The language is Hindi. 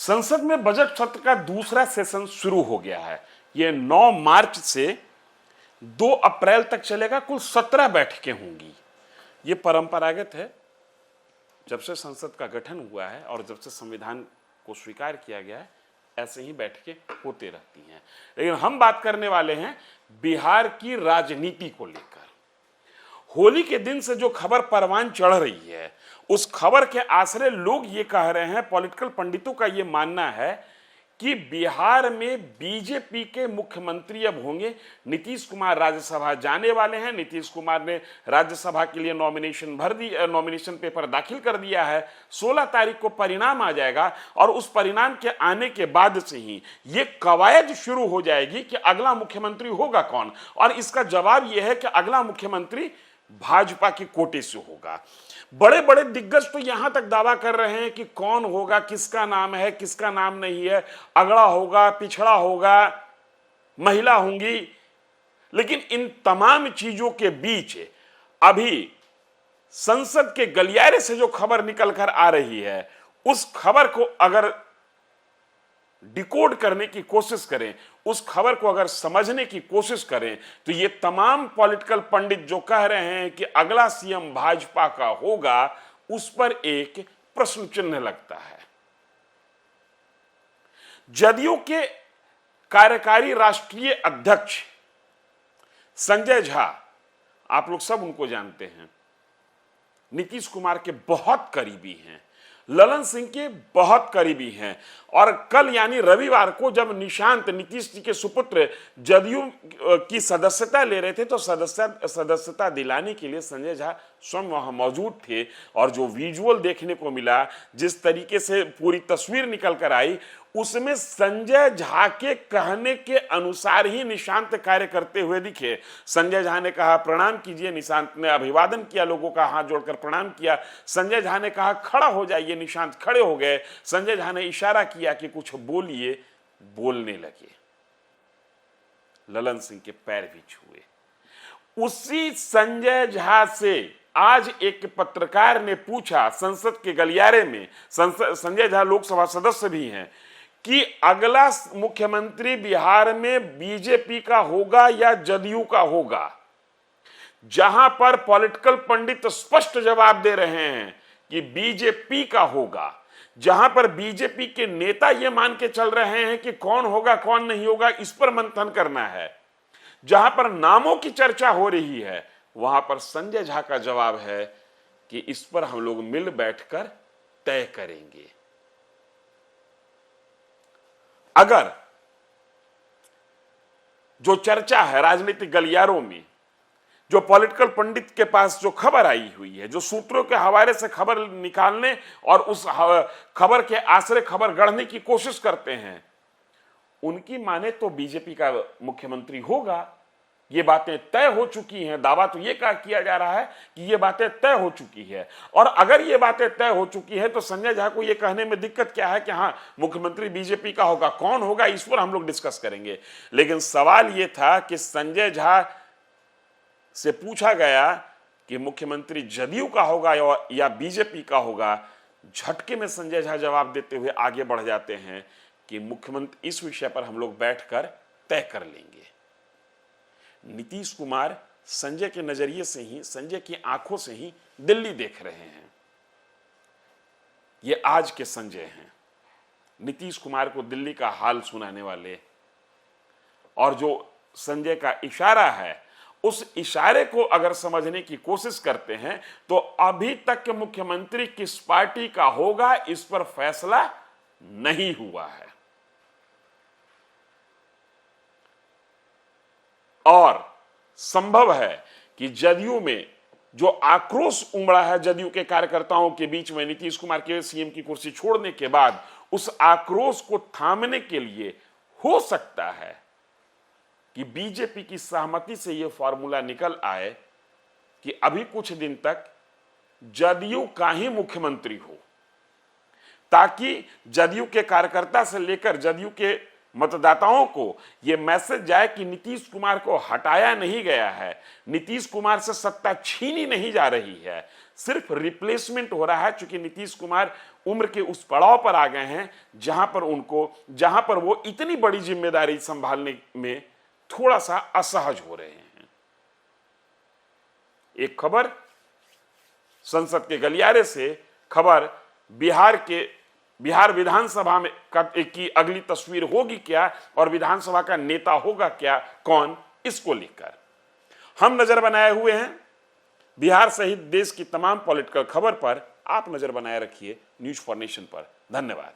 संसद में बजट सत्र का दूसरा सेशन शुरू हो गया है। यह 9 मार्च से 2 अप्रैल तक चलेगा। कुल 17 बैठकें होंगी। यह परंपरागत है, जब से संसद का गठन हुआ है और जब से संविधान को स्वीकार किया गया है, ऐसे ही बैठकें होते रहती हैं। लेकिन हम बात करने वाले हैं बिहार की राजनीति को लेकर। होली के दिन से जो खबर परवान चढ़ रही है, उस खबर के आश्रय लोग ये कह रहे हैं, पॉलिटिकल पंडितों का ये मानना है कि बिहार में बीजेपी के मुख्यमंत्री अब होंगे। नीतीश कुमार राज्यसभा जाने वाले हैं। नीतीश कुमार ने राज्यसभा के लिए नॉमिनेशन पेपर दाखिल कर दिया है। 16 तारीख को परिणाम आ जाएगा और उस परिणाम के आने के बाद से ही ये कवायद शुरू हो जाएगी कि अगला मुख्यमंत्री होगा कौन। और इसका जवाब यह है कि अगला मुख्यमंत्री भाजपा के कोटे से होगा। बड़े बड़े दिग्गज तो यहां तक दावा कर रहे हैं कि कौन होगा, किसका नाम है, किसका नाम नहीं है, अगड़ा होगा, पिछड़ा होगा, महिला होंगी। लेकिन इन तमाम चीजों के बीच अभी संसद के गलियारे से जो खबर निकल कर आ रही है, उस खबर को अगर डिकोड करने की कोशिश करें, उस खबर को अगर समझने की कोशिश करें, तो ये तमाम पॉलिटिकल पंडित जो कह रहे हैं कि अगला सीएम भाजपा का होगा, उस पर एक प्रश्न चिन्ह लगता है। जदयू के कार्यकारी राष्ट्रीय अध्यक्ष संजय झा, आप लोग सब उनको जानते हैं, नीतीश कुमार के बहुत करीबी हैं, ललन सिंह के बहुत करीबी हैं। और कल यानी रविवार को जब निशांत, नीतीश जी के सुपुत्र, जदयू की सदस्यता ले रहे थे, तो सदस्यता दिलाने के लिए संजय झा स्वयं वहां मौजूद थे। और जो विजुअल देखने को मिला, जिस तरीके से पूरी तस्वीर निकल कर आई, उसमें संजय झा के कहने के अनुसार ही निशांत कार्य करते हुए दिखे। संजय झा ने कहा प्रणाम कीजिए, निशांत ने अभिवादन किया, लोगों का हाथ जोड़कर प्रणाम किया। संजय झा ने कहा खड़ा हो जाइए, निशांत खड़े हो गए। संजय झा ने इशारा किया कि कुछ बोलिए, बोलने लगे। ललन सिंह के पैर भी छुए। उसी संजय झा से आज एक पत्रकार ने पूछा संसद के गलियारे में, संजय झा लोकसभा सदस्य भी हैं, कि अगला मुख्यमंत्री बिहार में बीजेपी का होगा या जदयू का होगा। जहां पर पॉलिटिकल पंडित स्पष्ट जवाब दे रहे हैं कि बीजेपी का होगा, जहां पर बीजेपी के नेता यह मान के चल रहे हैं कि कौन होगा कौन नहीं होगा, इस पर मंथन करना है, जहां पर नामों की चर्चा हो रही है, वहां पर संजय झा का जवाब है कि इस पर हम लोग मिल बैठकर तय करेंगे। अगर जो चर्चा है राजनीतिक गलियारों में, जो पॉलिटिकल पंडित के पास जो खबर आई हुई है, जो सूत्रों के हवाले से खबर निकालने और उस खबर के आश्रय खबर गढ़ने की कोशिश करते हैं, उनकी माने तो बीजेपी का मुख्यमंत्री होगा। ये बातें तय हो चुकी हैं। दावा तो ये किया जा रहा है कि ये बातें तय हो चुकी है। और अगर ये बातें तय हो चुकी है, तो संजय झा को ये कहने में दिक्कत क्या है कि हाँ मुख्यमंत्री बीजेपी का होगा, कौन होगा इस पर हम लोग डिस्कस करेंगे। लेकिन सवाल ये था कि संजय झा से पूछा गया कि मुख्यमंत्री जदयू का होगा या बीजेपी का होगा। झटके में संजय झा जवाब देते हुए आगे बढ़ जाते हैं कि मुख्यमंत्री, इस विषय पर हम लोग बैठकर तय कर लेंगे। नीतीश कुमार संजय के नजरिए से ही, संजय की आंखों से ही दिल्ली देख रहे हैं। ये आज के संजय हैं, नीतीश कुमार को दिल्ली का हाल सुनाने वाले। और जो संजय का इशारा है, उस इशारे को अगर समझने की कोशिश करते हैं, तो अभी तक के मुख्यमंत्री किस पार्टी का होगा, इस पर फैसला नहीं हुआ है। और संभव है कि जदयू में जो आक्रोश उमड़ा है जदयू के कार्यकर्ताओं के बीच में नीतीश कुमार के सीएम की कुर्सी छोड़ने के बाद, उस आक्रोश को थामने के लिए हो सकता है कि बीजेपी की सहमति से यह फॉर्मूला निकल आए कि अभी कुछ दिन तक जदयू का ही मुख्यमंत्री हो, ताकि जदयू के कार्यकर्ता से लेकर जदयू के मतदाताओं को यह मैसेज जाए कि नीतीश कुमार को हटाया नहीं गया है, नीतीश कुमार से सत्ता छीनी नहीं जा रही है। सिर्फ रिप्लेसमेंट हो रहा है, क्योंकि नीतीश कुमार उम्र के उस पड़ाव पर आ गए हैं जहां पर वो इतनी बड़ी जिम्मेदारी संभालने में थोड़ा सा असहज हो रहे हैं। एक खबर संसद के गलियारे से, खबर बिहार विधानसभा में की अगली तस्वीर होगी क्या और विधानसभा का नेता होगा क्या कौन, इसको लेकर हम नजर बनाए हुए हैं। बिहार सहित देश की तमाम पॉलिटिकल खबर पर आप नजर बनाए रखिए न्यूज़ फॉर नेशन पर। धन्यवाद।